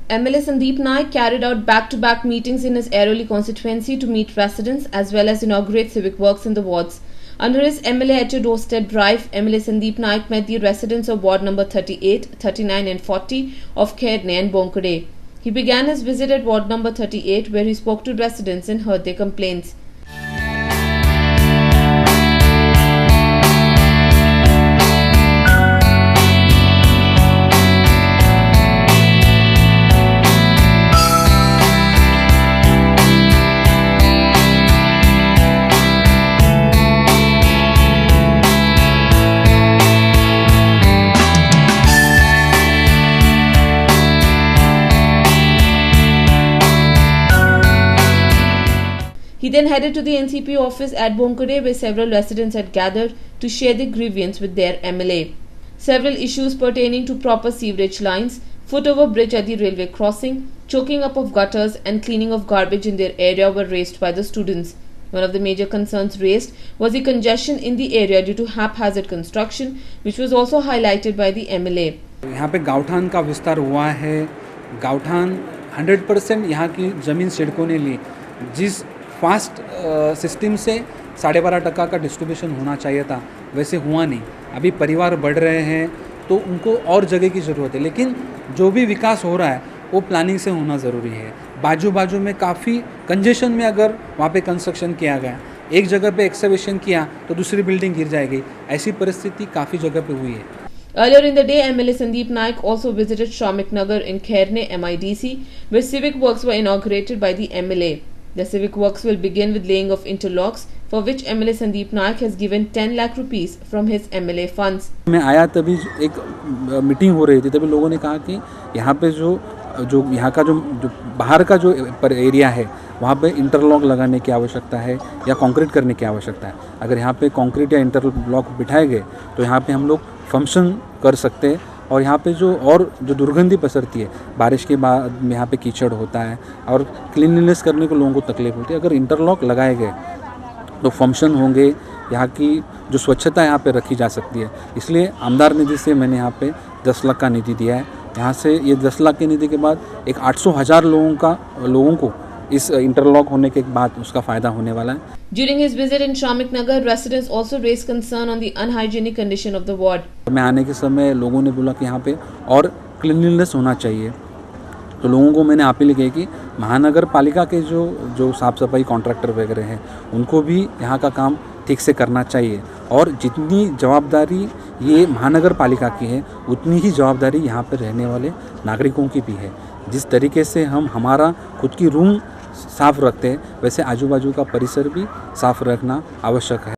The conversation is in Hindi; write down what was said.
MLA Sandeep Naik carried out back-to-back meetings in his Airoli constituency to meet residents as well as inaugurate civic works in the wards. Under his MLA at your doorstep drive, MLA Sandeep Naik met the residents of ward number 38, 39 and 40 of Khairne and Bonkade. He began his visit at ward number 38 where he spoke to residents and heard their complaints. He then headed to the NCP office at Bonkade where several residents had gathered to share their grievance with their MLA. Several issues pertaining to proper sewerage lines, foot-over bridge at the railway crossing, choking up of gutters and cleaning of garbage in their area were raised by the students. One of the major concerns raised was the congestion in the area due to haphazard construction, which was also highlighted by the MLA. यहाँ पे गावठान का विस्तार हुआ है। गावठान 100% यहाँ की ज़मीन सिडको ने ली। जिस फास्ट सिस्टम से 12.5% का डिस्ट्रीब्यूशन होना चाहिए था वैसे हुआ नहीं। अभी परिवार बढ़ रहे हैं तो उनको और जगह की ज़रूरत है, लेकिन जो भी विकास हो रहा है वो प्लानिंग से होना ज़रूरी है। बाजू में काफ़ी कंजेशन में अगर वहाँ पे कंस्ट्रक्शन किया गया, एक जगह पे एक्सकवेशन किया तो दूसरी बिल्डिंग गिर जाएगी, ऐसी परिस्थिति काफ़ी जगह पे हुई है। Earlier in the day, MLA Sandeep Naik also visited Shramik Nagar in Khairne MIDC, where civic works were inaugurated by the MLA. The civic works will begin with laying of interlocks, for which MLA Sandeep Naik has given 10 lakh rupees from his MLA funds. मैं आया तभी एक मीटिंग हो रही थी, तभी लोगों ने कहा कि यहाँ पे जो यहाँ का जो बाहर का जो एरिया है वहाँ पे इंटरलॉक लगाने की आवश्यकता है या कंक्रीट करने की आवश्यकता है। अगर यहाँ पे कंक्रीट या इंटरलॉक बिठाए गए तो यहाँ पे हम लोग फंक्शन कर सकते हैं। और यहाँ पे जो दुर्गंधी पसरती है, बारिश के बाद यहाँ पे कीचड़ होता है और क्लीनलीनेस करने को लोगों को तकलीफ होती है। अगर इंटरलॉक लगाए गए तो फंक्शन होंगे, यहाँ की जो स्वच्छता यहाँ पे रखी जा सकती है। इसलिए आमदार निधि से मैंने यहाँ पे 10 लाख का निधि दिया है। यहाँ से ये 10 लाख की निधि के बाद एक 800,000 लोगों को इस इंटरलॉक होने के बाद उसका फायदा होने वाला है। During his visit in Shramik Nagar, residents also raised concern on the unhygienic condition of the ward. मैं आने के समय लोगों ने बोला कि यहाँ पे और क्लीनलीनेस होना चाहिए, तो लोगों को मैंने अपील की कि महानगर पालिका के जो साफ़ सफाई कॉन्ट्रैक्टर वगैरह हैं उनको भी यहाँ का काम ठीक से करना चाहिए। और जितनी जवाबदारी ये महानगर पालिका की है उतनी ही जवाबदारी यहाँ पर रहने वाले नागरिकों की भी है। जिस तरीके से हम हमारा खुद की रूम साफ़ रखते हैं वैसे आजू बाजू का परिसर भी साफ़ रखना आवश्यक है।